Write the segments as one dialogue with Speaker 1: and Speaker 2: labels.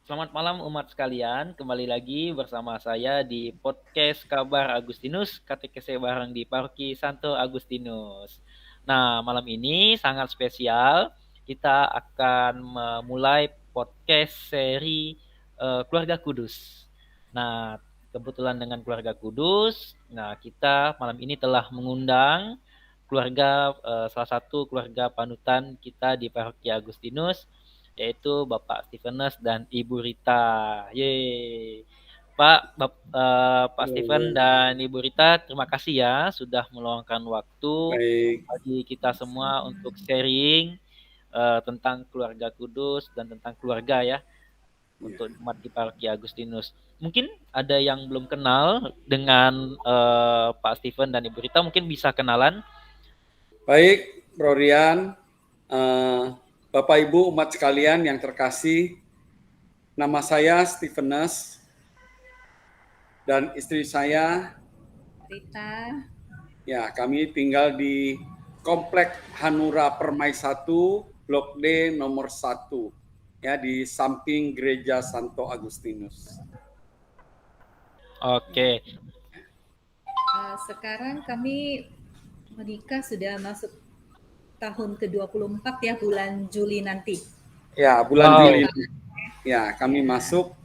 Speaker 1: Selamat malam umat sekalian, kembali lagi bersama saya di podcast Kabar Agustinus, KTKC bareng di Paroki Santo Agustinus. Nah, malam ini sangat spesial, kita akan memulai podcast seri Keluarga Kudus. Nah, kebetulan dengan Keluarga Kudus, nah kita malam ini telah mengundang keluarga salah satu keluarga panutan kita di Paroki Agustinus, yaitu Bapak Stevenus dan Ibu Rita. Yeay. Pak Steven
Speaker 2: Halo,
Speaker 1: dan Ibu Rita, terima kasih ya sudah meluangkan waktu
Speaker 2: baik.
Speaker 1: bagi kita semua untuk
Speaker 3: Sama-sama.
Speaker 1: sharing tentang keluarga Kudus dan tentang keluarga ya
Speaker 2: Ya.
Speaker 1: untuk umat di Paroki Agustinus. Mungkin ada yang belum kenal dengan Pak Steven dan Ibu Rita, mungkin bisa kenalan.
Speaker 2: Baik, Bro Rian, eh, Bapak Ibu umat sekalian yang terkasih, nama saya Stevenus dan istri saya,
Speaker 3: Rita,
Speaker 2: ya kami tinggal di Komplek Hanura Permai 1, Blok D nomor 1, ya di samping Gereja Santo Agustinus.
Speaker 1: Oke,
Speaker 3: sekarang kami menikah sudah masuk tahun ke-24 ya, bulan Juli nanti.
Speaker 2: Ya, bulan
Speaker 1: wow.
Speaker 2: Juli. Ya, kami
Speaker 3: Ya.
Speaker 2: masuk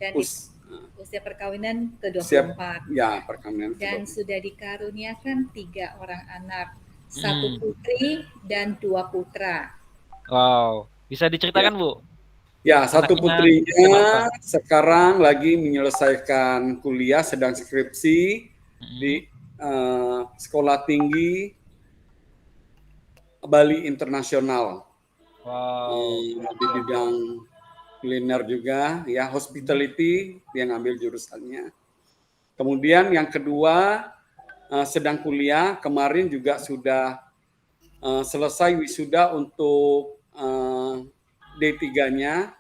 Speaker 3: Dan usia perkawinan
Speaker 2: siap
Speaker 3: ke-24.
Speaker 2: ya perkawinan
Speaker 3: Dan
Speaker 2: ke-24.
Speaker 3: sudah dikaruniakan 3 orang anak, 1 putri dan 2 putra.
Speaker 1: Wow, bisa diceritakan Bu?
Speaker 2: Ya, satu
Speaker 1: Anaknya kenapa?
Speaker 2: putrinya sekarang lagi menyelesaikan kuliah, sedang skripsi di Sekolah Tinggi Bali Internasional.
Speaker 1: Wow,
Speaker 2: Di bidang kuliner juga, ya hospitality dia ngambil jurusannya. Kemudian yang kedua sedang kuliah, kemarin juga sudah selesai wisuda untuk D3-nya.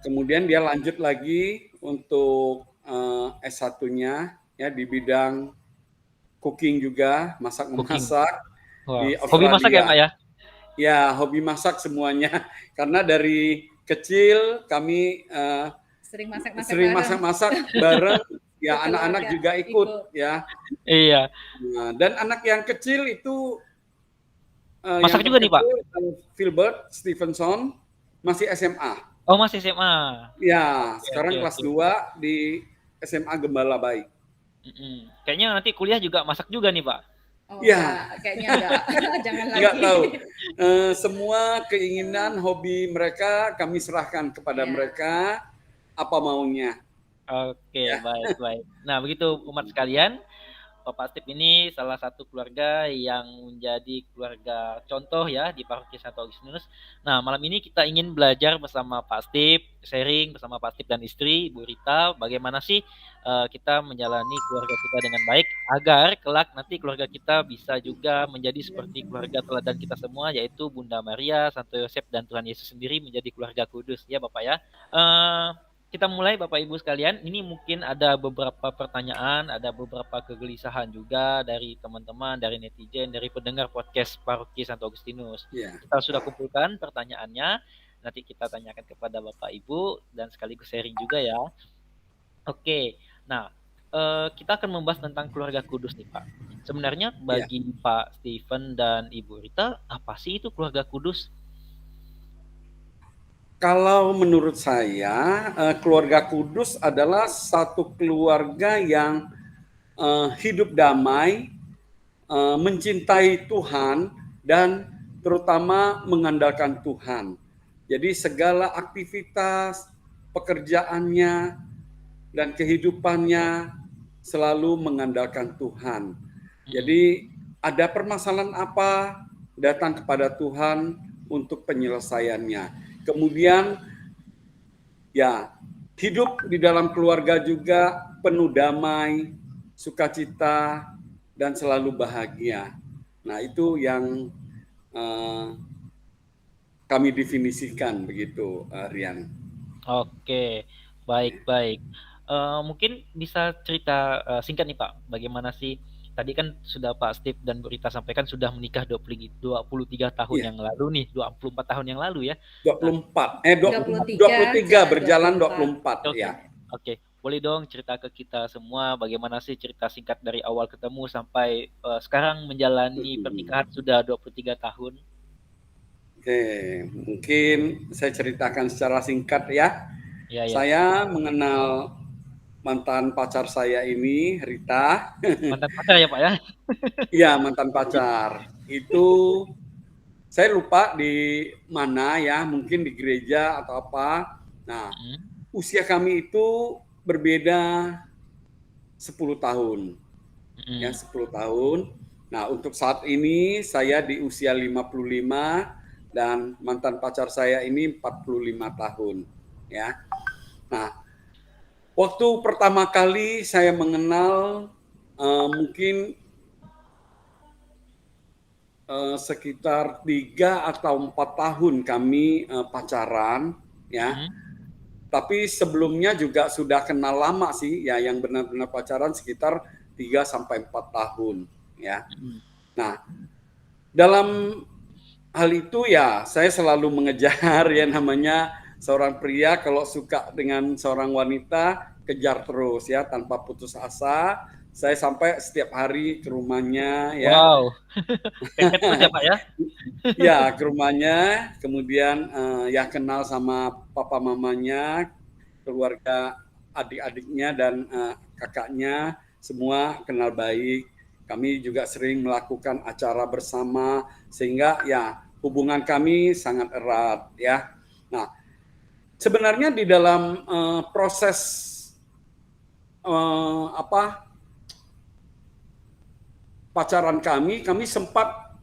Speaker 2: Kemudian dia lanjut lagi untuk S1-nya ya di bidang cooking juga, masak-memasak
Speaker 1: wow.
Speaker 2: di
Speaker 1: Hobi masak ya
Speaker 2: Australia.
Speaker 1: Pak ya?
Speaker 2: Ya, hobi masak semuanya. Karena dari kecil kami
Speaker 3: Sering
Speaker 2: masak-masak bareng, ya anak-anak
Speaker 3: Keluarga
Speaker 2: juga ikut ya.
Speaker 1: Iya.
Speaker 2: Nah, dan anak yang kecil itu yang
Speaker 1: Masak juga nih Pak?
Speaker 2: terkecil Philbert Stevenson masih SMA.
Speaker 1: Oh masih SMA.
Speaker 2: Ya,
Speaker 1: Oke,
Speaker 2: sekarang kelas
Speaker 1: oke.
Speaker 2: 2 di SMA Gembala Baik.
Speaker 1: Kayaknya nanti kuliah juga masak juga nih Pak.
Speaker 3: Oh,
Speaker 2: Ya,
Speaker 3: kayaknya enggak. Jangan
Speaker 2: nggak
Speaker 3: lagi.
Speaker 2: tahu. Semua keinginan, hobi mereka kami serahkan kepada
Speaker 3: Ya.
Speaker 2: mereka apa maunya.
Speaker 1: Oke,
Speaker 2: Ya,
Speaker 1: baik. Nah, begitu umat sekalian, Bapak Steve ini salah satu keluarga yang menjadi keluarga contoh ya di Paroki Santo Agustinus. Nah, malam ini kita ingin belajar bersama Pak Steve, sharing bersama Pak Steve dan istri, Bu Rita, bagaimana sih kita menjalani keluarga kita dengan baik agar kelak nanti keluarga kita bisa juga menjadi seperti keluarga teladan kita semua, yaitu Bunda Maria, Santo Yosef, dan Tuhan Yesus sendiri menjadi keluarga kudus ya Bapak ya. Eh, kita mulai Bapak Ibu sekalian. Ini mungkin ada beberapa pertanyaan, ada beberapa kegelisahan juga dari teman-teman, dari netizen, dari pendengar podcast Paroki Santo Agustinus.
Speaker 2: ya,
Speaker 1: Kita sudah kumpulkan pertanyaannya. Nanti kita tanyakan kepada Bapak Ibu dan sekaligus sharing juga ya. Oke. Nah, kita akan membahas tentang keluarga kudus nih Pak. Sebenarnya
Speaker 2: ya.
Speaker 1: bagi Pak Steven dan Ibu Rita, apa sih itu keluarga kudus?
Speaker 2: Kalau menurut saya, keluarga kudus adalah satu keluarga yang hidup damai, mencintai Tuhan, dan terutama mengandalkan Tuhan. Jadi segala aktivitas, pekerjaannya, dan kehidupannya selalu mengandalkan Tuhan. Jadi ada permasalahan apa, datang kepada Tuhan untuk penyelesaiannya. Kemudian ya hidup di dalam keluarga juga penuh damai, sukacita, dan selalu bahagia. Nah itu yang kami definisikan begitu, Rian.
Speaker 1: Oke, baik. Mungkin bisa cerita singkat nih Pak, bagaimana sih tadi kan sudah Pak Steve dan Bu Rita sampaikan sudah menikah 23 tahun
Speaker 2: Iya,
Speaker 1: yang lalu nih, 24 tahun yang lalu ya. Nah,
Speaker 2: 24.
Speaker 3: 23
Speaker 2: 23
Speaker 3: jalan
Speaker 2: berjalan
Speaker 3: 24.
Speaker 2: 24
Speaker 1: oke,
Speaker 2: ya.
Speaker 1: oke. Boleh dong cerita ke kita semua bagaimana sih cerita singkat dari awal ketemu sampai sekarang menjalani pernikahan sudah 23 tahun.
Speaker 2: Oke, mungkin saya ceritakan secara singkat ya.
Speaker 1: Ya, ya.
Speaker 2: Saya mengenal mantan pacar saya ini, Rita.
Speaker 1: Mantan pacar ya, Pak ya?
Speaker 2: Iya, mantan pacar. Itu saya lupa di mana ya, mungkin di gereja atau apa. Nah,
Speaker 1: Mm,
Speaker 2: usia kami itu berbeda 10 tahun. Ya,
Speaker 1: mm,
Speaker 2: 10 tahun. Nah, untuk saat ini saya di usia 55 dan mantan pacar saya ini 45 tahun. Ya. Nah, waktu pertama kali saya mengenal mungkin sekitar 3 atau 4 tahun kami pacaran, ya.
Speaker 1: mm.
Speaker 2: Tapi sebelumnya juga sudah kenal lama sih, ya, yang benar-benar pacaran sekitar 3 sampai 4 tahun, ya.
Speaker 1: Mm.
Speaker 2: Nah, dalam hal itu ya saya selalu mengejar ya, namanya seorang pria kalau suka dengan seorang wanita kejar terus ya tanpa putus asa. Saya sampai setiap hari ke rumahnya ya.
Speaker 1: Wow, pepet terus ya, Pak ya?
Speaker 2: Ya, ke rumahnya, kemudian ya kenal sama papa mamanya, keluarga adik-adiknya dan kakaknya, semua kenal baik. Kami juga sering melakukan acara bersama sehingga ya hubungan kami sangat erat ya. Nah, sebenarnya di dalam proses apa pacaran kami sempat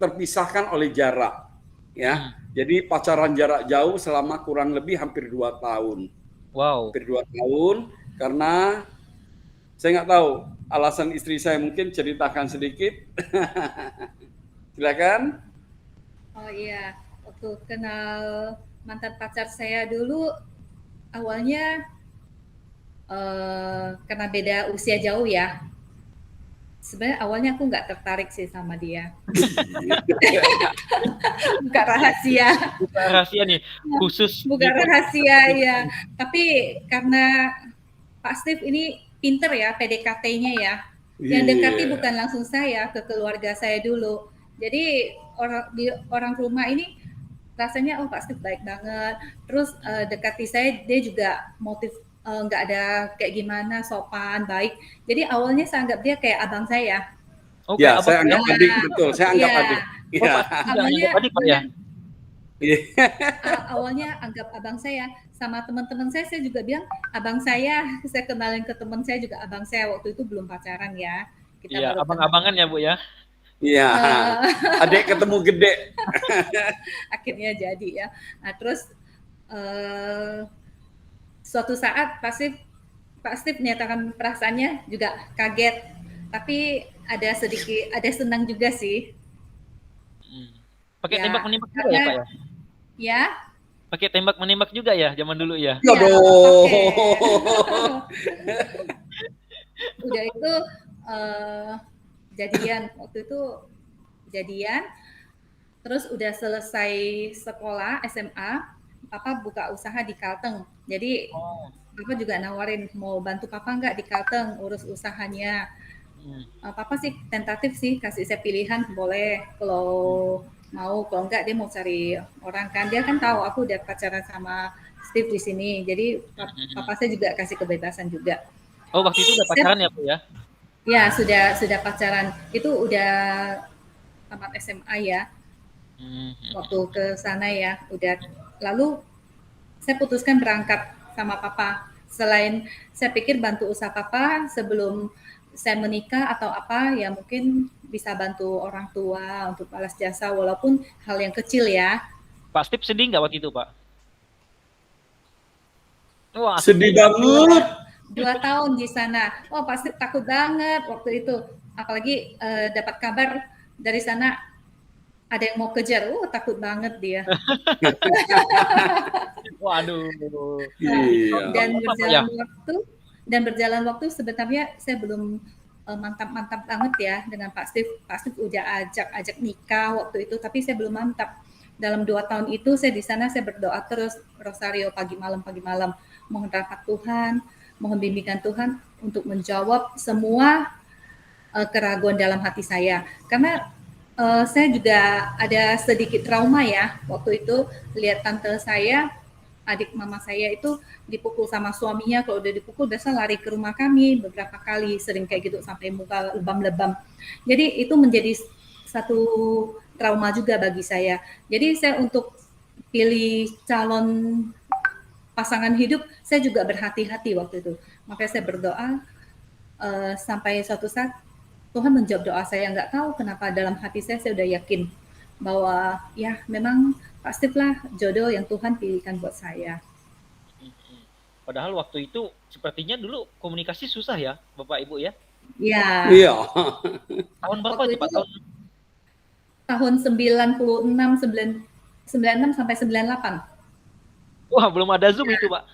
Speaker 2: terpisahkan oleh jarak ya.
Speaker 1: Mm.
Speaker 2: Jadi pacaran jarak jauh selama kurang lebih hampir 2 tahun.
Speaker 1: Wow.
Speaker 2: Hampir 2 tahun karena saya nggak tahu alasan istri saya, mungkin ceritakan sedikit. Silakan.
Speaker 3: Oh iya, waktu kenal mantan pacar saya dulu, awalnya karena beda usia jauh ya. Sebenarnya awalnya aku nggak tertarik sih sama dia. Buka rahasia,
Speaker 1: Bukan rahasia nih, khusus
Speaker 3: buka rahasia ya. Tapi karena Pak Steve ini pinter ya PDKT-nya ya. Yang dekati
Speaker 2: Iya.
Speaker 3: bukan langsung saya, ke keluarga saya dulu. Jadi orang rumah ini rasanya oh Pak Steve baik banget. Terus dekati saya, dia juga motif nggak ada kayak gimana, sopan, baik. Jadi awalnya saya anggap dia kayak abang saya.
Speaker 1: Oh,
Speaker 2: Ya,
Speaker 1: kayak abang
Speaker 2: saya
Speaker 1: ya?
Speaker 2: anggap adik, betul. Saya anggap
Speaker 3: Iya,
Speaker 2: adik.
Speaker 1: Oh,
Speaker 2: Iya.
Speaker 1: Pak Steve juga
Speaker 3: awalnya
Speaker 1: nganggap adik, Pak ya?
Speaker 2: Iya.
Speaker 3: awalnya anggap abang saya. Sama teman-teman saya juga bilang abang saya. Saya kenalin ke teman saya juga abang saya. Waktu itu belum pacaran ya. Kita
Speaker 1: Iya,
Speaker 3: baru kenal.
Speaker 1: abang-abangan ya, Bu ya?
Speaker 2: Iya. Adik ketemu gede.
Speaker 3: Akhirnya jadi ya. Nah, terus suatu saat Pak Steve menyatakan perasaannya juga kaget. Tapi ada senang juga sih.
Speaker 1: Hmm. Pakai
Speaker 3: Ya,
Speaker 1: tembak-menembak juga ya,
Speaker 3: karena
Speaker 1: Pak ya?
Speaker 3: ya,
Speaker 1: Pakai tembak-menembak juga ya zaman dulu ya?
Speaker 2: Ya
Speaker 3: ya
Speaker 2: dong.
Speaker 3: udah itu jadian. Waktu itu jadian, terus udah selesai sekolah SMA, Papa buka usaha di Kalteng. Jadi
Speaker 1: Oh.
Speaker 3: Papa juga nawarin mau bantu Papa nggak di Kalteng urus usahanya. Papa sih tentatif sih, kasih saya pilihan, boleh kalau mau, kalau enggak dia mau cari orang kan. Dia kan tahu aku udah pacaran sama Steve di sini. Jadi Papa saya juga kasih kebebasan juga.
Speaker 1: Oh, waktu itu udah pacaran ya, Bu ya?
Speaker 3: Ya, sudah pacaran. Itu udah tamat SMA ya. Waktu ke sana ya, udah. Lalu saya putuskan berangkat sama Papa. Selain saya pikir bantu usaha Papa sebelum saya menikah atau apa, ya mungkin bisa bantu orang tua untuk balas jasa walaupun hal yang kecil ya.
Speaker 1: Pak Steve sedih nggak waktu itu, Pak? Wah,
Speaker 2: Sedih banget.
Speaker 3: 2 tahun di sana. Oh, pasti takut banget waktu itu. Apalagi dapat kabar dari sana ada yang mau kejar. Takut banget dia.
Speaker 1: Waduh.
Speaker 2: Iya.
Speaker 3: Dan berjalan waktu sebenarnya saya belum mantap-mantap banget ya dengan Pak Steve. Pak Steve udah ajak nikah waktu itu, tapi saya belum mantap. Dalam 2 tahun itu saya di sana saya berdoa terus rosario pagi malam, mohon rahmat Tuhan, mohon bimbingan Tuhan untuk menjawab semua keraguan dalam hati saya. Karena saya juga ada sedikit trauma ya waktu itu lihat tante saya, adik mama saya itu dipukul sama suaminya. Kalau udah dipukul biasa lari ke rumah kami beberapa kali, sering kayak gitu sampai muka lebam-lebam. Jadi itu menjadi satu trauma juga bagi saya. Jadi saya untuk pilih calon pasangan hidup saya juga berhati-hati waktu itu. Makanya saya berdoa sampai suatu saat Tuhan menjawab doa saya. Nggak tahu kenapa dalam hati saya udah yakin bahwa ya memang pastilah jodoh yang Tuhan pilihkan buat saya.
Speaker 1: Padahal waktu itu sepertinya dulu komunikasi susah ya, Bapak Ibu ya?
Speaker 3: Iya.
Speaker 2: Iya.
Speaker 1: Tahun berapa itu, Pak?
Speaker 3: Tahun 96 sampai 98.
Speaker 1: Wah, belum ada Zoom itu, Pak.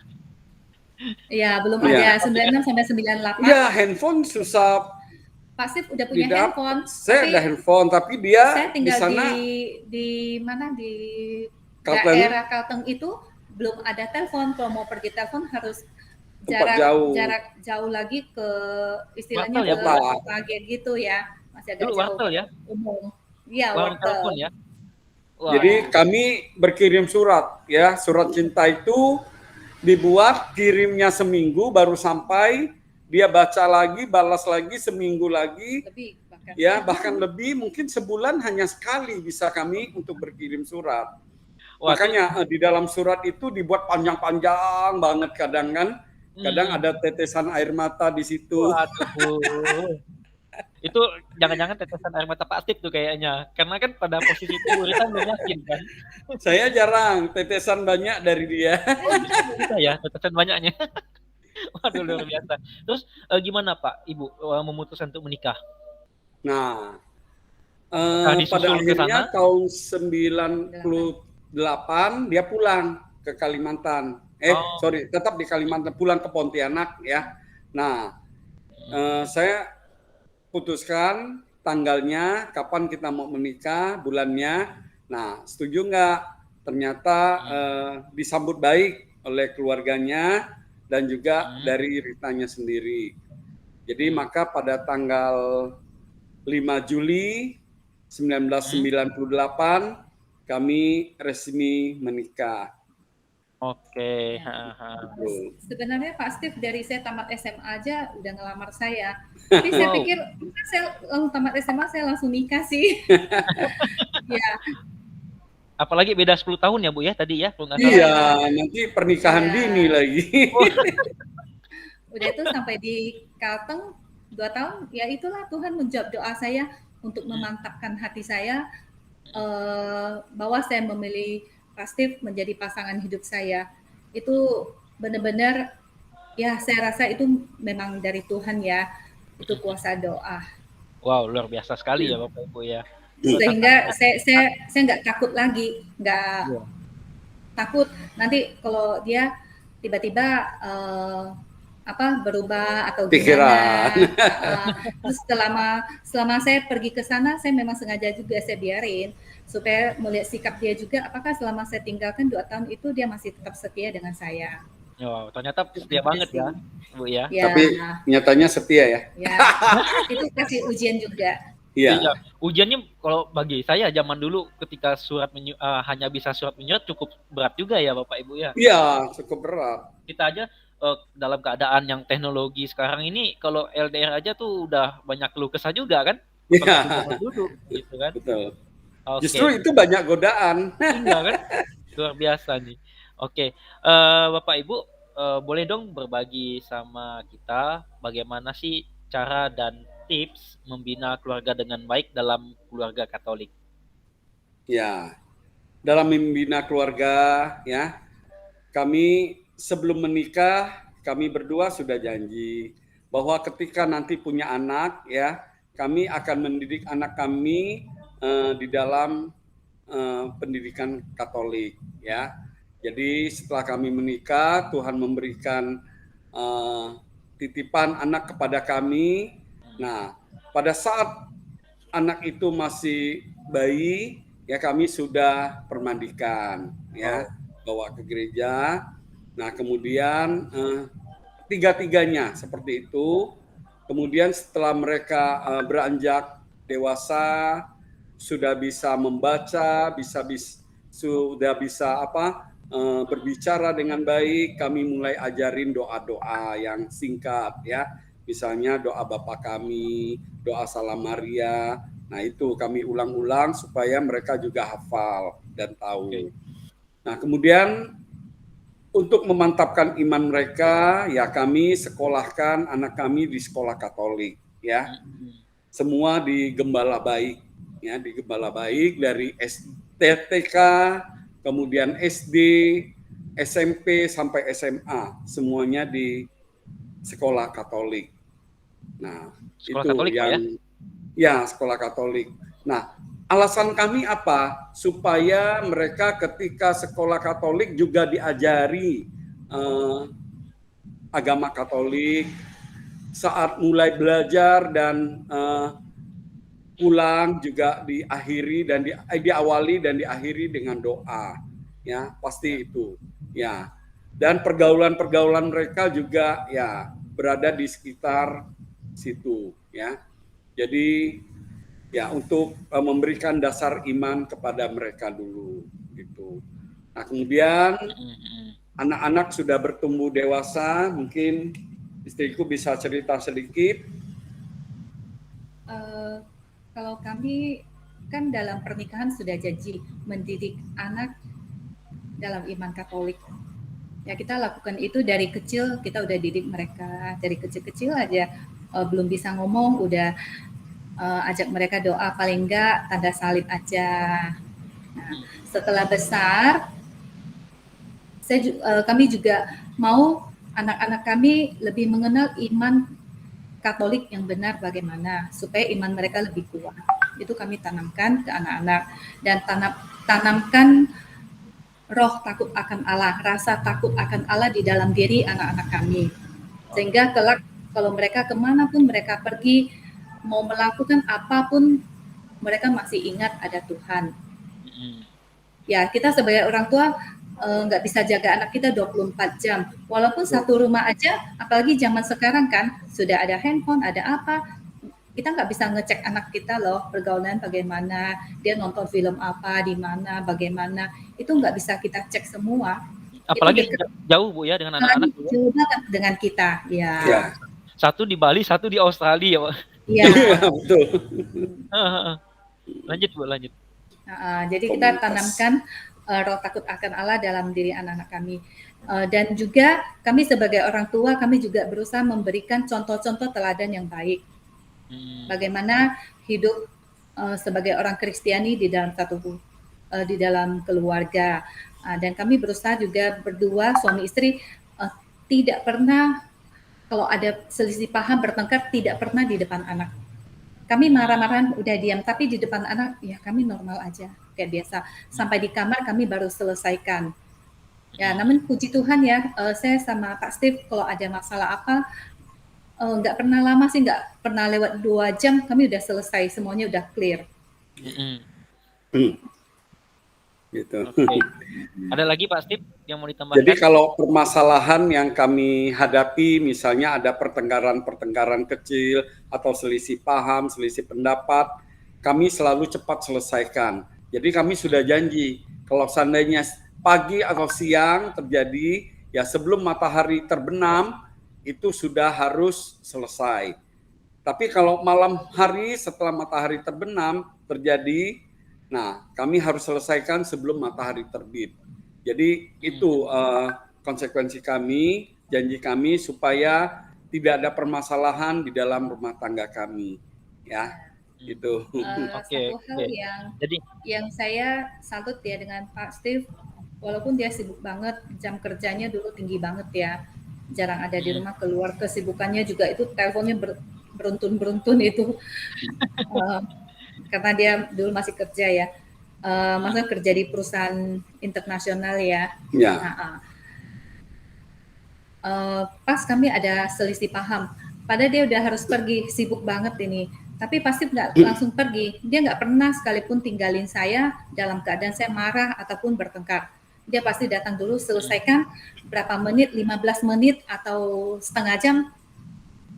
Speaker 3: Iya, belum ada 96 sampai 98.
Speaker 2: Iya, handphone susah.
Speaker 3: Pak Steve udah punya handphone.
Speaker 2: Saya ada handphone, tapi dia
Speaker 3: saya tinggal
Speaker 2: di sana
Speaker 3: di mana di
Speaker 2: Kalteng.
Speaker 3: daerah Kalteng itu belum ada telepon. Kalau mau pergi telepon harus jarak jauh lagi ke istilahnya
Speaker 1: wartel,
Speaker 3: ke pagi gitu ya, masih agak
Speaker 1: dulu
Speaker 3: jauh.
Speaker 1: Wartel ya?
Speaker 3: Umum. Iya,
Speaker 1: wartel ya.
Speaker 2: Wah. Jadi kami berkirim surat ya, surat cinta itu dibuat, kirimnya seminggu baru sampai, dia baca lagi, balas lagi, seminggu lagi, lebih, bahkan lebih, mungkin sebulan hanya sekali bisa kami untuk berkirim surat. Wah, makanya di dalam surat itu dibuat panjang-panjang banget kadang kan, kadang ada tetesan air mata di situ.
Speaker 1: Waduh. Itu jangan-jangan tetesan air mata Pak Steve tuh kayaknya, karena kan pada posisi itu kita belum yakin kan.
Speaker 2: Saya jarang tetesan banyak dari dia.
Speaker 1: Bisa ya tetesan banyaknya. Waduh, luar biasa. Terus gimana Pak Ibu memutuskan untuk menikah?
Speaker 2: Nah, pada akhirnya tahun 98 dia pulang ke Kalimantan. Tetap di Kalimantan, pulang ke Pontianak ya. Nah, saya putuskan tanggalnya, kapan kita mau menikah, bulannya. Nah, setuju nggak? Ternyata disambut baik oleh keluarganya dan juga dari Ritanya sendiri. Jadi maka pada tanggal 5 Juli 1998 kami resmi menikah.
Speaker 1: Oke.
Speaker 3: Sebenarnya Pak Steve dari saya tamat SMA aja udah ngelamar saya. Tapi saya pikir saya tamat SMA saya langsung nikah sih. Ya.
Speaker 1: Apalagi beda 10 tahun ya Bu ya tadi ya?
Speaker 2: Iya, nanti pernikahan dini lagi.
Speaker 3: Udah itu sampai di Kalteng 2 tahun, ya itulah Tuhan menjawab doa saya untuk memantapkan hati saya bahwa saya memilih Pak Steve menjadi pasangan hidup saya. Itu benar-benar ya saya rasa itu memang dari Tuhan ya, itu kuasa doa.
Speaker 1: Wow, luar biasa sekali ya Bapak Ibu ya.
Speaker 3: Sehingga saya nggak takut lagi, nggak takut nanti kalau dia tiba-tiba berubah atau gimana. Terus selama saya pergi ke sana, saya memang sengaja juga saya biarin supaya melihat sikap dia juga. Apakah selama saya tinggalkan 2 tahun itu dia masih tetap setia dengan saya?
Speaker 1: Oh, ternyata setia banget ya, Bu ya.
Speaker 2: Tapi nyatanya setia ya.
Speaker 3: Ya, itu kasih ujian juga.
Speaker 2: Iya.
Speaker 1: Ujiannya kalau bagi saya zaman dulu ketika hanya bisa surat menyurat cukup berat juga ya Bapak Ibu ya.
Speaker 2: Iya, cukup berat.
Speaker 1: Kita aja dalam keadaan yang teknologi sekarang ini kalau LDR aja tuh udah banyak keluh kesah juga kan?
Speaker 2: Iya.
Speaker 1: Gitu kan?
Speaker 2: Betul. Okay. Justru itu banyak godaan.
Speaker 1: Iya kan? Luar biasa nih. Oke, Bapak Ibu boleh dong berbagi sama kita bagaimana sih cara dan tips membina keluarga dengan baik dalam keluarga Katolik?
Speaker 2: Ya, dalam membina keluarga ya, kami sebelum menikah kami berdua sudah janji bahwa ketika nanti punya anak ya, kami akan mendidik anak kami di dalam pendidikan Katolik ya. Jadi setelah kami menikah, Tuhan memberikan titipan anak kepada kami Nah, pada saat anak itu masih bayi, ya kami sudah permandikan, ya, bawa ke gereja. Nah, kemudian tiga-tiganya seperti itu. Kemudian setelah mereka beranjak dewasa, sudah bisa membaca, sudah bisa berbicara dengan baik, kami mulai ajarin doa-doa yang singkat, ya. Misalnya doa Bapa Kami, doa Salam Maria. Nah, itu kami ulang-ulang supaya mereka juga hafal dan tahu. Nah, kemudian untuk memantapkan iman mereka, ya kami sekolahkan anak kami di sekolah Katolik, ya. Semua di Gembala Baik, ya, di Gembala Baik dari TK, kemudian SD, SMP sampai SMA, semuanya di sekolah Katolik. Nah,
Speaker 1: Sekolah
Speaker 2: itu
Speaker 1: Katolik, Pak, ya?
Speaker 2: Ya, sekolah Katolik. Nah, alasan kami apa? Supaya mereka ketika sekolah Katolik juga diajari agama Katolik, saat mulai belajar dan pulang juga diawali dan diakhiri dengan doa, ya, pasti itu, ya. Dan pergaulan-pergaulan mereka juga, ya, berada di sekitar situ, ya. Jadi, ya, untuk memberikan dasar iman kepada mereka dulu, gitu. Nah, kemudian anak-anak sudah bertumbuh dewasa, mungkin istriku bisa cerita sedikit.
Speaker 3: Kalau kami kan dalam pernikahan sudah janji mendidik anak dalam iman Katolik. Ya, kita lakukan itu dari kecil, kita udah didik mereka dari kecil-kecil aja, belum bisa ngomong udah ajak mereka doa, paling enggak tanda salib aja. Nah, setelah besar, kami juga mau anak-anak kami lebih mengenal iman Katolik yang benar bagaimana, supaya iman mereka lebih kuat. Itu kami tanamkan ke anak-anak, dan tanamkan roh takut akan Allah, rasa takut akan Allah di dalam diri anak-anak kami. Sehingga kelak kalau mereka kemanapun mereka pergi, mau melakukan apapun, mereka masih ingat ada Tuhan. Ya, kita sebagai orang tua nggak bisa jaga anak kita 24 jam. Walaupun satu rumah aja, apalagi zaman sekarang kan, sudah ada handphone, ada apa, kita nggak bisa ngecek anak kita loh, pergaulan bagaimana, dia nonton film apa, di mana, bagaimana, itu nggak bisa kita cek semua.
Speaker 1: Apalagi jauh, Bu, ya, dengan anak-anak.
Speaker 3: Jauh banget dengan kita, ya.
Speaker 1: Satu di Bali, satu di Australia, Pak.
Speaker 3: Iya.
Speaker 2: Betul.
Speaker 1: Lanjut, Bu, lanjut.
Speaker 3: Jadi kita tanamkan roh takut akan Allah dalam diri anak-anak kami. Dan juga kami sebagai orang tua, kami juga berusaha memberikan contoh-contoh teladan yang baik. Bagaimana hidup sebagai orang Kristiani di dalam di dalam keluarga. Dan kami berusaha juga berdua suami istri tidak pernah, kalau ada selisih paham, bertengkar, tidak pernah di depan anak. Kami marah-marahan udah diam, tapi di depan anak ya kami normal aja kayak biasa. Sampai di kamar kami baru selesaikan. Ya, namun puji Tuhan ya, saya sama Pak Steve kalau ada masalah apa, nggak pernah lama sih, nggak pernah lewat 2 jam kami udah selesai, semuanya udah clear.
Speaker 2: Gitu.
Speaker 1: Okay. Ada lagi Pak Steve yang mau ditambahkan?
Speaker 2: Jadi kalau permasalahan yang kami hadapi, misalnya ada pertengkaran kecil atau selisih paham, selisih pendapat, kami selalu cepat selesaikan. Jadi kami sudah janji, kalau seandainya pagi atau siang terjadi, ya sebelum matahari terbenam, itu sudah harus selesai. Tapi kalau malam hari setelah matahari terbenam terjadi, nah kami harus selesaikan sebelum matahari terbit. Jadi itu konsekuensi kami, janji kami supaya tidak ada permasalahan di dalam rumah tangga kami, ya. Gitu.
Speaker 3: Satu hal yang saya salut ya dengan Pak Steve, walaupun dia sibuk banget, jam kerjanya dulu tinggi banget ya, jarang ada di rumah, keluar kesibukannya juga itu teleponnya beruntun itu, karena dia dulu masih kerja ya, maksudnya kerja di perusahaan internasional ya. Pas kami ada selisih paham, Padahal dia udah harus pergi, sibuk banget ini. Tapi pasti nggak langsung pergi. Dia nggak pernah sekalipun tinggalin saya dalam keadaan saya marah ataupun bertengkar. Dia pasti datang dulu, selesaikan berapa menit, 15 menit atau setengah jam,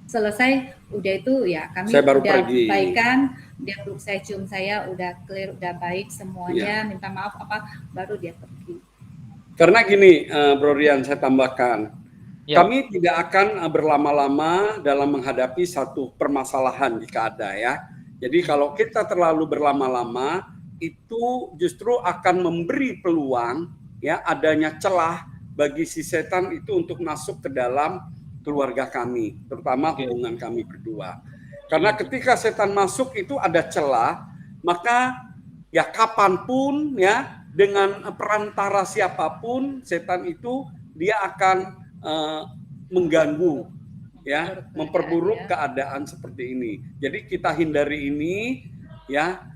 Speaker 3: selesai, udah itu ya kami
Speaker 2: Saya baru
Speaker 3: udah
Speaker 2: pergi.
Speaker 3: baikan, dia peluk saya, cium saya, udah clear, udah baik semuanya, minta maaf apa, baru dia pergi.
Speaker 2: Karena gini, Bro Rian, saya tambahkan, kami tidak akan berlama-lama dalam menghadapi satu permasalahan jika ada ya. Jadi kalau kita terlalu berlama-lama, itu justru akan memberi peluang ya adanya celah bagi si setan itu untuk masuk ke dalam keluarga kami, terutama hubungan kami berdua. Karena ketika setan masuk itu ada celah, maka ya kapanpun ya dengan perantara siapapun setan itu dia akan mengganggu ya, memperburuk keadaan seperti ini. Jadi kita hindari ini ya,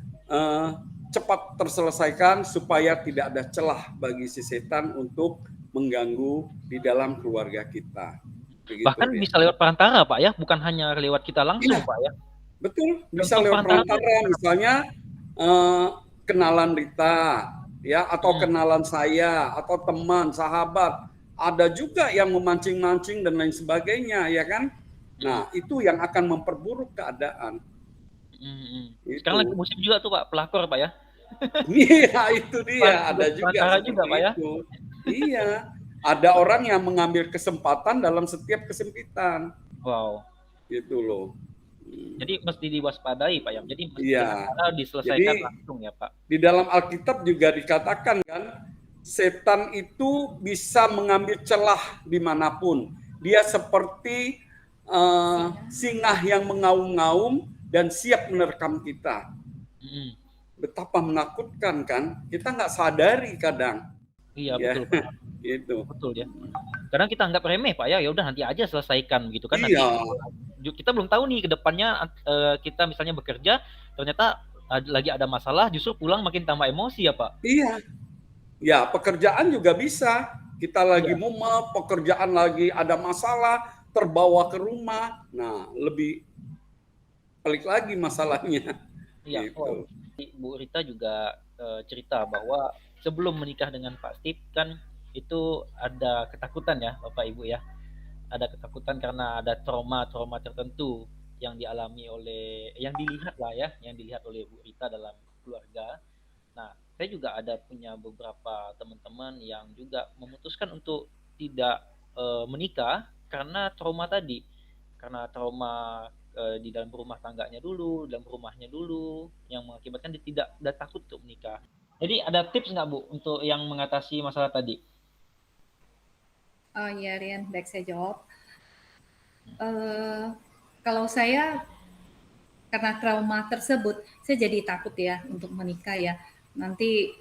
Speaker 2: cepat terselesaikan supaya tidak ada celah bagi si setan untuk mengganggu di dalam keluarga kita. Begitu,
Speaker 1: bahkan
Speaker 2: ya.
Speaker 1: bisa lewat perantara Pak ya, bukan hanya lewat kita langsung Pak ya.
Speaker 2: Betul, bisa lewat perantara, misalnya kenalan Rita ya, atau kenalan saya, atau teman, sahabat. Ada juga yang memancing-mancing dan lain sebagainya, ya kan? Nah, itu yang akan memperburuk keadaan.
Speaker 1: Sekarang lagi musim juga tuh Pak, pelakor Pak ya.
Speaker 2: Iya, itu dia. Ada juga seperti
Speaker 1: juga, Pak, ya?
Speaker 2: itu. Iya, ada orang yang mengambil kesempatan dalam setiap kesempitan.
Speaker 1: Wow.
Speaker 2: Gitu loh.
Speaker 1: Jadi mesti diwaspadai Pak ya. Jadi mesti diselesaikan langsung ya Pak.
Speaker 2: Di dalam Alkitab juga dikatakan kan, setan itu bisa mengambil celah dimanapun. Dia seperti singa yang mengaum-ngaum dan siap menerkam kita. Betapa menakutkan kan? Kita nggak sadari kadang.
Speaker 1: Iya betul Pak.
Speaker 2: Itu.
Speaker 1: Betul ya. Kadang kita anggap remeh Pak ya. Ya udah nanti aja selesaikan gitu kan.
Speaker 2: Iya.
Speaker 1: Nanti kita belum tahu nih ke depannya kita misalnya bekerja ternyata lagi ada masalah, justru pulang makin tambah emosi ya Pak.
Speaker 2: Iya. Ya, pekerjaan juga bisa. Kita lagi mumet, pekerjaan lagi ada masalah, terbawa ke rumah. Nah, lebih pelik lagi masalahnya.
Speaker 1: Iya. Gitu. Bu Rita juga cerita bahwa sebelum menikah dengan Pak Steve kan itu ada ketakutan ya Bapak Ibu ya. Ada ketakutan karena ada trauma-trauma tertentu yang dialami oleh, yang dilihat lah ya, yang dilihat oleh Bu Rita dalam keluarga. Nah, saya juga ada punya beberapa teman-teman yang juga memutuskan untuk tidak menikah karena trauma tadi. Karena trauma di dalam rumah tangganya dulu, dalam rumahnya dulu, yang mengakibatkan dia tidak takut untuk menikah. Jadi ada tips nggak Bu untuk yang mengatasi masalah tadi?
Speaker 3: Oh iya Rian, baik saya jawab. Kalau saya karena trauma tersebut, saya jadi takut ya untuk menikah ya. Nanti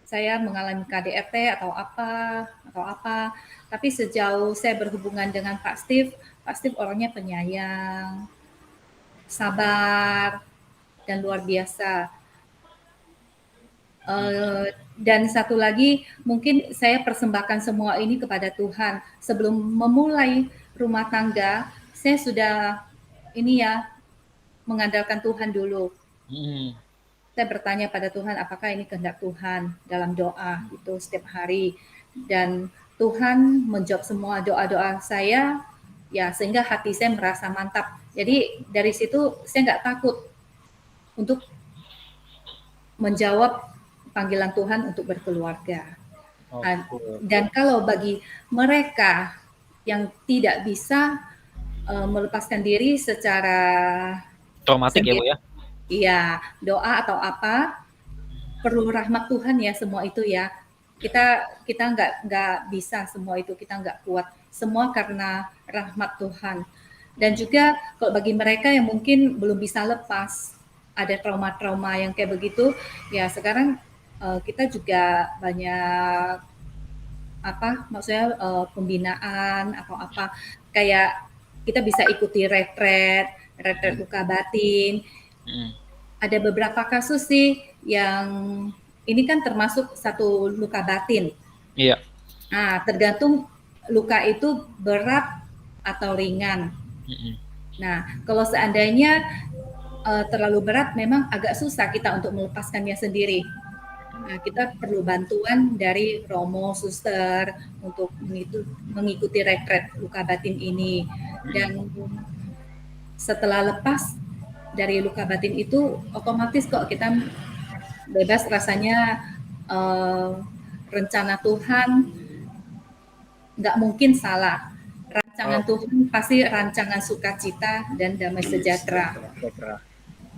Speaker 3: saya mengalami KDRT atau apa. Tapi sejauh saya berhubungan dengan Pak Steve orangnya penyayang, sabar, dan luar biasa. Dan satu lagi, mungkin saya persembahkan semua ini kepada Tuhan. Sebelum memulai rumah tangga, saya sudah mengandalkan Tuhan dulu. Saya bertanya pada Tuhan, apakah ini kehendak Tuhan dalam doa itu setiap hari. Dan Tuhan menjawab semua doa-doa saya, ya sehingga hati saya merasa mantap. Jadi dari situ saya nggak takut untuk menjawab panggilan Tuhan untuk berkeluarga. Dan kalau bagi mereka yang tidak bisa melepaskan diri secara
Speaker 1: traumatik ya Bu ya?
Speaker 3: Iya, doa atau apa, perlu rahmat Tuhan ya semua itu ya. Kita nggak bisa semua itu, kita nggak kuat. Semua karena rahmat Tuhan. Dan juga kalau bagi mereka yang mungkin belum bisa lepas, ada trauma-trauma yang kayak begitu, ya sekarang kita juga banyak maksudnya pembinaan atau apa, kayak kita bisa ikuti retret luka batin. Ada beberapa kasus sih yang ini kan termasuk satu luka batin.
Speaker 1: Iya.
Speaker 3: Nah, tergantung luka itu berat atau ringan. Nah, kalau seandainya terlalu berat, memang agak susah kita untuk melepaskannya sendiri. Nah, kita perlu bantuan dari romo, suster untuk mengikuti retret luka batin ini. Dan setelah lepas dari luka batin itu, otomatis kok kita bebas rasanya. Rencana Tuhan nggak mungkin salah. Rancangan Tuhan pasti rancangan sukacita dan damai sejahtera.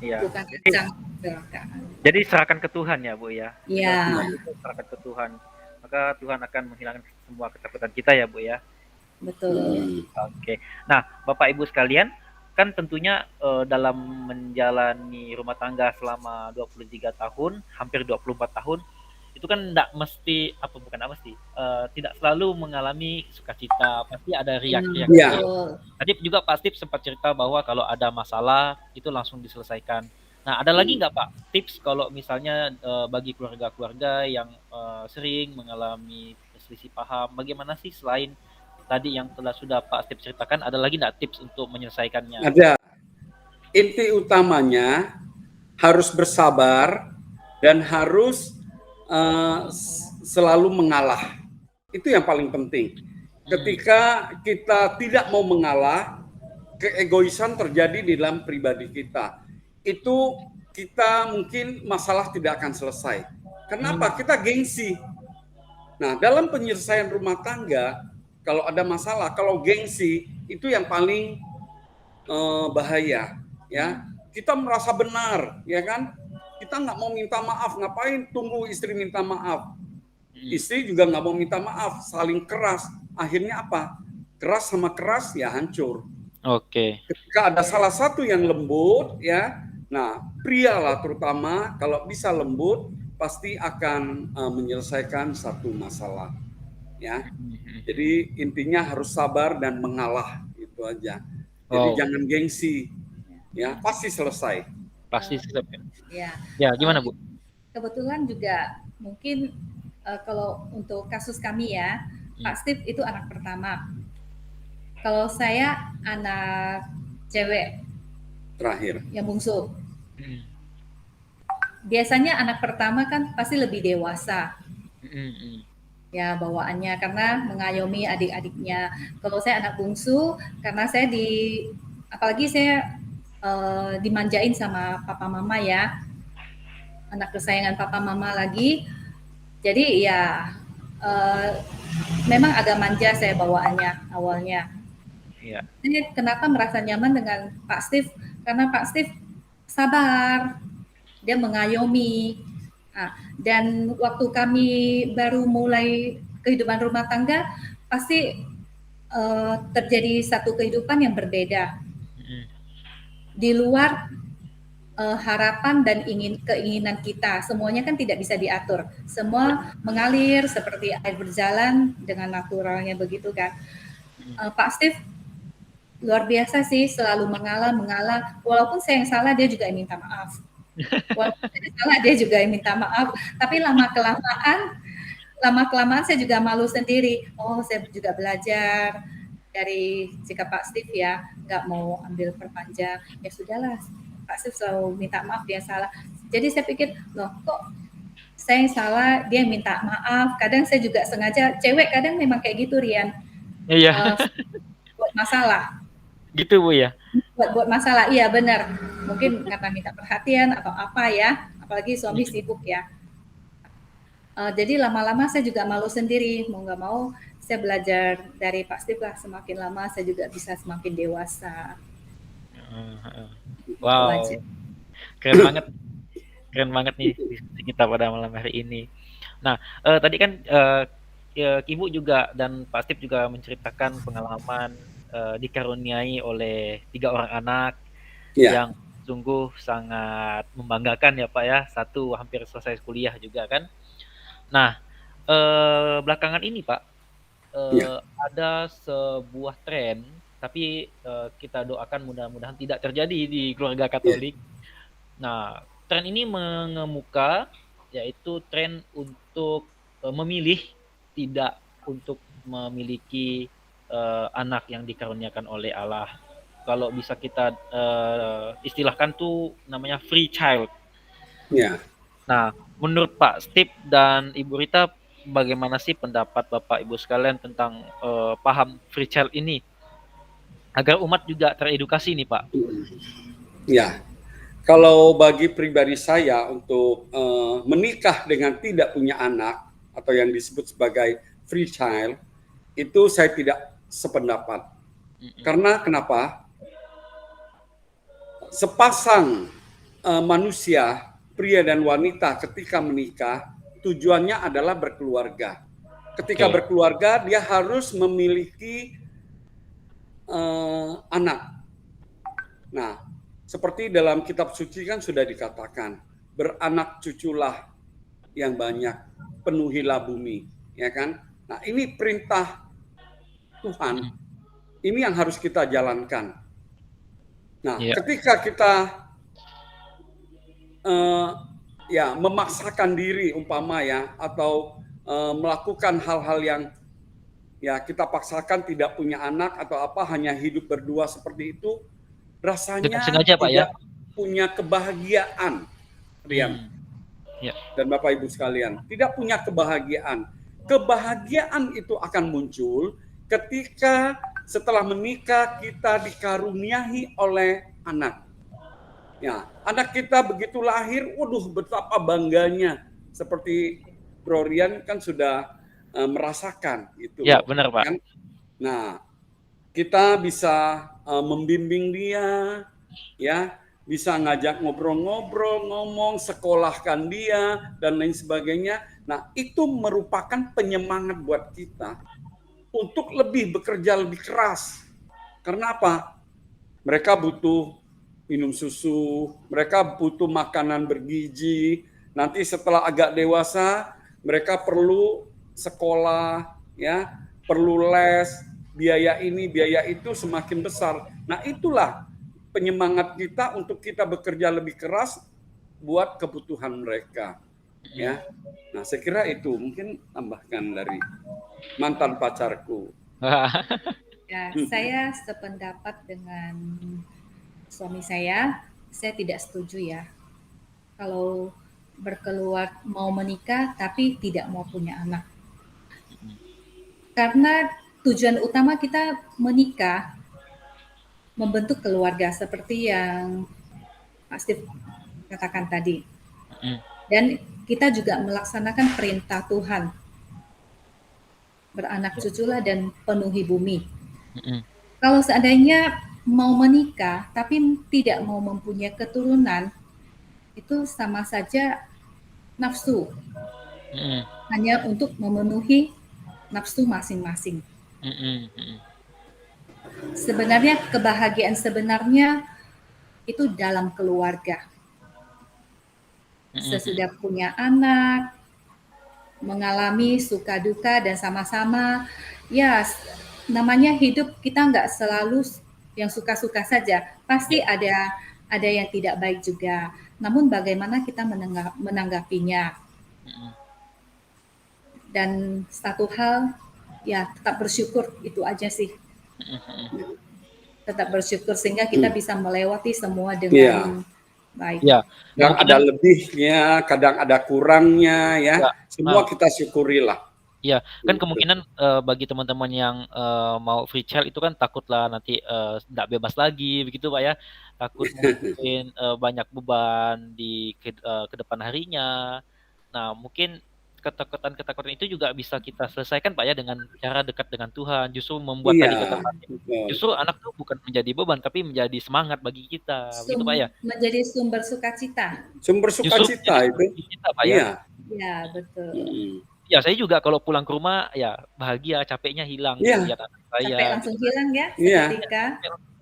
Speaker 1: Iya.
Speaker 3: Bukan rancangan neraka.
Speaker 1: Jadi serahkan ke Tuhan ya Bu ya.
Speaker 3: Iya.
Speaker 1: Serahkan ke Tuhan. Maka Tuhan akan menghilangkan semua ketakutan kita ya Bu ya.
Speaker 3: Betul.
Speaker 1: Oke. Nah, Bapak Ibu sekalian, kan tentunya dalam menjalani rumah tangga selama 23 tahun, hampir 24 tahun, itu kan tidak selalu mengalami sukacita, pasti ada riak-riak.
Speaker 2: Iya.
Speaker 1: Tadi juga Pak Steve sempat cerita bahwa kalau ada masalah itu langsung diselesaikan. Nah, ada lagi nggak Pak tips kalau misalnya bagi keluarga-keluarga yang sering mengalami selisih paham, bagaimana sih selain tadi yang sudah Pak Steve ceritakan, ada lagi nggak tips untuk menyelesaikannya?
Speaker 2: Ada. Inti utamanya harus bersabar dan harus selalu mengalah. Itu yang paling penting. Ketika kita tidak mau mengalah, keegoisan terjadi di dalam pribadi kita. Itu kita mungkin masalah tidak akan selesai. Kenapa? Kita gengsi. Nah, dalam penyelesaian rumah tangga, kalau ada masalah, kalau gengsi, itu yang paling bahaya. Ya, kita merasa benar, ya kan? Kita nggak mau minta maaf, ngapain tunggu istri minta maaf? Istri juga nggak mau minta maaf, saling keras. Akhirnya apa? Keras sama keras ya hancur.
Speaker 1: Oke.
Speaker 2: Ketika ada salah satu yang lembut, ya, nah pria lah terutama kalau bisa lembut pasti akan menyelesaikan satu masalah. Ya, jadi intinya harus sabar dan mengalah, itu aja. Jadi jangan gengsi, ya pasti selesai.
Speaker 1: Pasti selesai.
Speaker 3: Ya.
Speaker 1: Ya, gimana Bu?
Speaker 3: Kebetulan juga mungkin kalau untuk kasus kami ya, Pak Steve itu anak pertama. Kalau saya anak cewek
Speaker 2: terakhir,
Speaker 3: yang bungsu. Biasanya anak pertama kan pasti lebih dewasa. Ya bawaannya karena mengayomi adik-adiknya. Kalau saya anak bungsu, karena saya apalagi saya dimanjain sama papa mama ya, anak kesayangan papa mama lagi. Jadi ya memang agak manja saya bawaannya awalnya.
Speaker 1: Iya.
Speaker 3: Saya kenapa merasa nyaman dengan Pak Steve? Karena Pak Steve sabar, dia mengayomi. Nah, dan waktu kami baru mulai kehidupan rumah tangga, pasti terjadi satu kehidupan yang berbeda. Di luar harapan dan keinginan kita, semuanya kan tidak bisa diatur. Semua mengalir seperti air berjalan dengan naturalnya begitu kan. Pak Steve luar biasa sih, selalu mengalah. Walaupun saya yang salah, dia juga yang minta maaf. Walaupun saya salah, dia juga yang minta maaf. Tapi lama kelamaan saya juga malu sendiri. Oh, saya juga belajar dari sikap Pak Steve ya, nggak mau ambil perpanjang. Ya sudahlah, Pak Steve selalu minta maaf, dia salah. Jadi saya pikir, loh kok saya yang salah, dia yang minta maaf. Kadang saya juga sengaja, cewek kadang memang kayak gitu, Rian.
Speaker 1: Iya.
Speaker 3: Buat masalah.
Speaker 1: Gitu Bu ya?
Speaker 3: Buat masalah, iya benar. Mungkin karena minta perhatian atau apa ya, apalagi suami sibuk ya. Jadi lama-lama saya juga malu sendiri, mau nggak mau saya belajar dari Pak Steve lah, semakin lama saya juga bisa semakin dewasa.
Speaker 1: Wow, keren banget nih diskusi kita pada malam hari ini. Nah, tadi kan Ibu juga dan Pak Steve juga menceritakan pengalaman dikaruniai oleh 3 orang anak yang sungguh sangat membanggakan ya Pak ya. Satu hampir selesai kuliah juga kan. Nah, belakangan ini Pak, ada sebuah tren, tapi kita doakan mudah-mudahan tidak terjadi di keluarga Katolik. Nah, tren ini mengemuka, yaitu tren untuk memilih, tidak untuk memiliki anak yang dikaruniakan oleh Allah. kalau bisa kita istilahkan tuh namanya free child.
Speaker 2: Ya.
Speaker 1: Nah, menurut Pak Steve dan Ibu Rita, bagaimana sih pendapat Bapak Ibu sekalian tentang paham free child ini? Agar umat juga teredukasi nih Pak.
Speaker 2: Ya, kalau bagi pribadi saya untuk menikah dengan tidak punya anak atau yang disebut sebagai free child, itu saya tidak sependapat. Karena kenapa? Sepasang manusia, pria dan wanita ketika menikah, tujuannya adalah berkeluarga. Ketika berkeluarga, dia harus memiliki anak. Nah, seperti dalam kitab suci kan sudah dikatakan, beranak cuculah yang banyak, penuhilah bumi, ya kan? Nah, ini perintah Tuhan. Ini yang harus kita jalankan. Nah, ketika kita ya memaksakan diri umpama ya, atau melakukan hal-hal yang ya kita paksakan tidak punya anak atau apa, hanya hidup berdua seperti itu, rasanya
Speaker 1: sengaja, Pak,
Speaker 2: tidak punya kebahagiaan, Rian dan Bapak Ibu sekalian, tidak punya kebahagiaan. Kebahagiaan itu akan muncul ketika setelah menikah kita dikaruniai oleh anak. Ya, anak kita begitu lahir, waduh betapa bangganya. Seperti Bro Rian kan sudah merasakan itu.
Speaker 1: Ya, benar Pak.
Speaker 2: Kan? Nah, kita bisa membimbing dia, ya, bisa ngajak ngobrol-ngobrol, ngomong, sekolahkan dia dan lain sebagainya. Nah, itu merupakan penyemangat buat kita untuk lebih bekerja lebih keras. Karena apa? Mereka butuh minum susu, mereka butuh makanan bergizi. Nanti setelah agak dewasa, mereka perlu sekolah, ya, perlu les, biaya ini, biaya itu semakin besar. Nah, itulah penyemangat kita untuk kita bekerja lebih keras buat kebutuhan mereka, ya. Nah, saya kira itu mungkin tambahkan dari mantan pacarku.
Speaker 3: Ya, saya sependapat dengan suami saya tidak setuju ya. Kalau berkeluar mau menikah tapi tidak mau punya anak. Karena tujuan utama kita menikah membentuk keluarga seperti yang Pak Steve katakan tadi. Dan kita juga melaksanakan perintah Tuhan. Beranak cuculah dan penuhi bumi. Kalau seandainya mau menikah tapi tidak mau mempunyai keturunan, itu sama saja nafsu. Hanya untuk memenuhi nafsu masing-masing. Sebenarnya kebahagiaan sebenarnya itu dalam keluarga. Sesudah punya anak, mengalami suka duka dan sama-sama, ya namanya hidup kita nggak selalu yang suka-suka saja, pasti ada yang tidak baik juga. Namun bagaimana kita menanggapinya? Dan satu hal, ya tetap bersyukur, itu aja sih. Tetap bersyukur sehingga kita bisa melewati semua dengan baik.
Speaker 1: Ya.
Speaker 2: Kadang ada lebihnya, kadang ada kurangnya, ya. Semua kita syukurilah.
Speaker 1: Ya, kan kemungkinan bagi teman-teman yang mau free child itu kan takutlah nanti tidak bebas lagi, begitu Pak ya. Takut mungkin banyak beban di ke depan harinya. Nah, mungkin ketakutan itu juga bisa kita selesaikan Pak ya dengan cara dekat dengan Tuhan. Justru membuat tadi kata Pak, justru anak itu bukan menjadi beban tapi menjadi semangat bagi kita, begitu Pak ya.
Speaker 3: Menjadi sumber sukacita.
Speaker 2: Sumber sukacita itu.
Speaker 1: Pak ya.
Speaker 3: Iya, betul.
Speaker 1: Ya, saya juga kalau pulang ke rumah ya bahagia, capeknya hilang lihat anak saya.
Speaker 3: Capek langsung hilang ya seketika.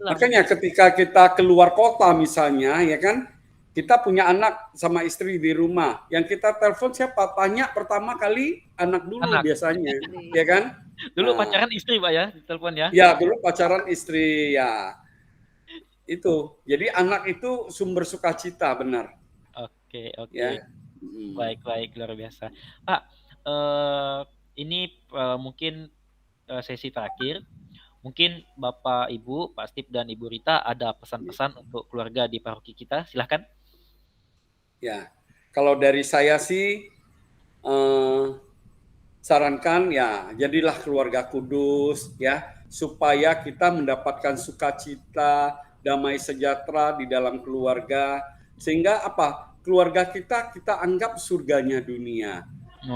Speaker 2: Makanya ketika kita keluar kota misalnya, ya kan, kita punya anak sama istri di rumah, yang kita telepon siapa? Tanya pertama kali anak dulu biasanya, ya kan?
Speaker 1: Dulu pacaran istri Pak ya, ditelepon ya?
Speaker 2: Ya, dulu pacaran istri ya. Itu, jadi anak itu sumber sukacita, benar.
Speaker 1: Oke.
Speaker 2: Ya.
Speaker 1: Baik, luar biasa. Pak, ini mungkin sesi terakhir. Mungkin Bapak Ibu, Pak Steve dan Ibu Rita ada pesan-pesan untuk keluarga di paroki kita. Silahkan.
Speaker 2: Ya, kalau dari saya sih sarankan ya jadilah keluarga kudus ya, supaya kita mendapatkan sukacita, damai sejahtera di dalam keluarga, sehingga apa? Keluarga kita anggap surganya dunia.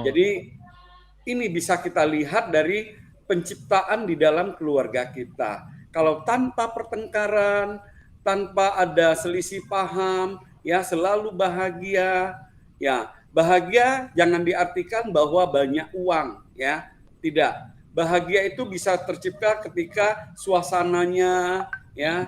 Speaker 2: Jadi ini bisa kita lihat dari penciptaan di dalam keluarga kita. Kalau tanpa pertengkaran, tanpa ada selisih paham, ya selalu bahagia. Ya, bahagia jangan diartikan bahwa banyak uang, ya. Tidak. Bahagia itu bisa tercipta ketika suasananya, ya,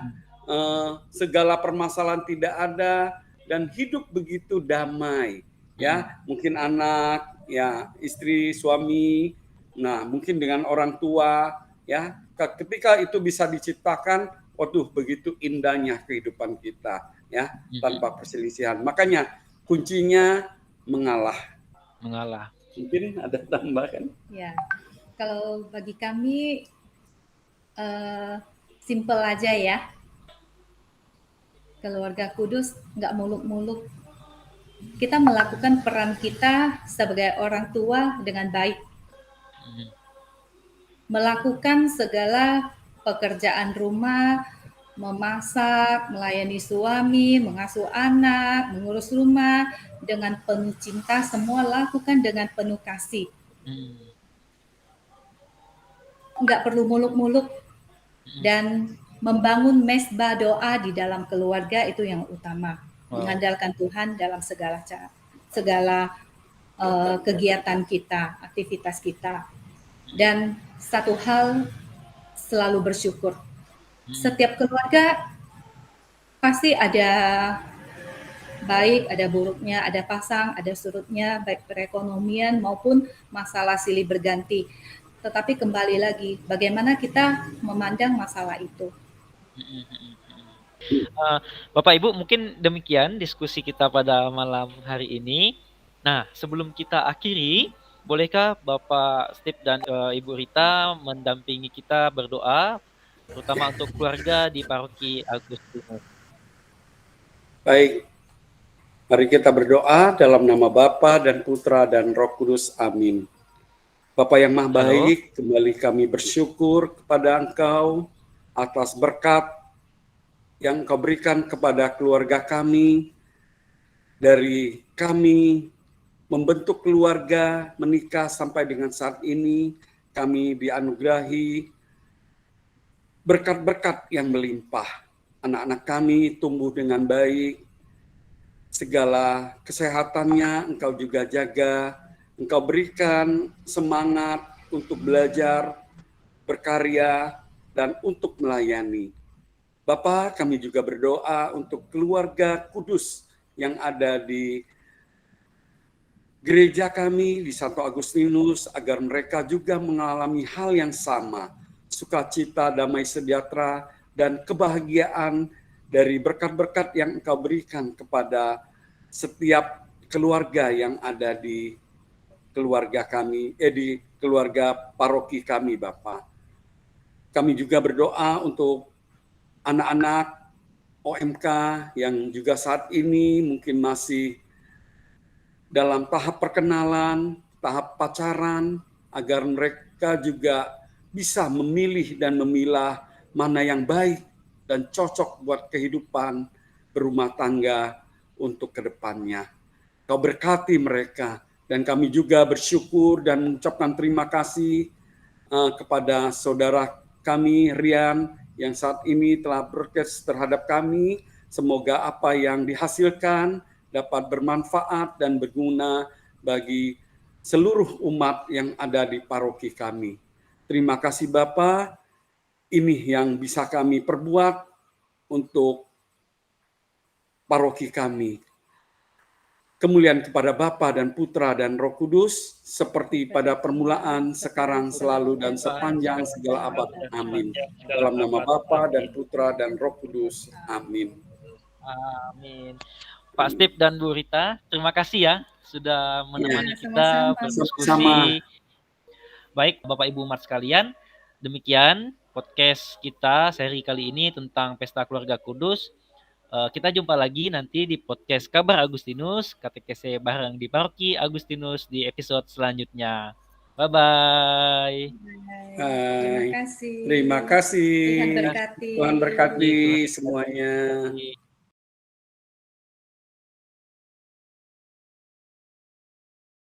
Speaker 2: segala permasalahan tidak ada dan hidup begitu damai. Ya, mungkin anak, ya istri, suami, nah mungkin dengan orang tua, ya ketika itu bisa diciptakan, waduh begitu indahnya kehidupan kita, ya tanpa perselisihan. Makanya kuncinya mengalah. Mungkin ada tambahan?
Speaker 3: Ya, kalau bagi kami simple aja ya. Keluarga kudus nggak muluk-muluk. Kita melakukan peran kita sebagai orang tua dengan baik. Melakukan segala pekerjaan rumah, memasak, melayani suami, mengasuh anak, mengurus rumah dengan penuh cinta, semua lakukan dengan penuh kasih. Enggak perlu muluk-muluk dan membangun mesbah doa di dalam keluarga itu yang utama. Mengandalkan Tuhan dalam segala kegiatan kita, aktivitas kita. Dan satu hal, selalu bersyukur. Setiap keluarga pasti ada baik, ada buruknya, ada pasang, ada surutnya, baik perekonomian maupun masalah silih berganti. Tetapi kembali lagi, bagaimana kita memandang masalah itu.
Speaker 1: Bapak Ibu, mungkin demikian diskusi kita pada malam hari ini. Nah, sebelum kita akhiri, bolehkah Bapak Steve dan Ibu Rita mendampingi kita berdoa, terutama untuk keluarga di Paroki Agustinus?
Speaker 2: Baik, mari kita berdoa dalam nama Bapa dan Putra dan Roh Kudus. Amin. Bapa yang Maha Baik, kembali kami bersyukur kepada Engkau atas berkat yang Engkau berikan kepada keluarga kami. Dari kami membentuk keluarga, menikah sampai dengan saat ini, kami dianugerahi berkat-berkat yang melimpah. Anak-anak kami tumbuh dengan baik, segala kesehatannya Engkau juga jaga, Engkau berikan semangat untuk belajar, berkarya, dan untuk melayani. Bapa, kami juga berdoa untuk keluarga kudus yang ada di gereja kami di Santo Agustinus, agar mereka juga mengalami hal yang sama, sukacita, damai sejahtera, dan kebahagiaan dari berkat-berkat yang Engkau berikan kepada setiap keluarga yang ada di keluarga kami, di keluarga paroki kami, Bapak. Kami juga berdoa untuk anak-anak OMK yang juga saat ini mungkin masih dalam tahap perkenalan, tahap pacaran, agar mereka juga bisa memilih dan memilah mana yang baik dan cocok buat kehidupan berumah tangga untuk kedepannya. Kau berkati mereka, dan kami juga bersyukur dan mengucapkan terima kasih kepada saudara kami Rian yang saat ini telah broadcast terhadap kami. Semoga apa yang dihasilkan dapat bermanfaat dan berguna bagi seluruh umat yang ada di paroki kami. Terima kasih Bapa, ini yang bisa kami perbuat untuk paroki kami. Kemuliaan kepada Bapa dan Putra dan Roh Kudus, seperti pada permulaan, sekarang, selalu, dan sepanjang segala abad. Amin. Dalam nama Bapa dan Putra dan Roh Kudus. Amin.
Speaker 1: Amin. Pak Steve dan Bu Rita, terima kasih ya sudah menemani kita berdiskusi. Baik, Bapak Ibu umat sekalian, demikian podcast kita seri kali ini tentang Pesta Keluarga Kudus. Kita jumpa lagi nanti di podcast Kabar Agustinus, KTKC bareng di Paroki Agustinus di episode selanjutnya. Bye-bye.
Speaker 3: Terima kasih.
Speaker 2: Terima kasih.
Speaker 3: Tuhan berkati.
Speaker 2: Tuhan berkati semuanya.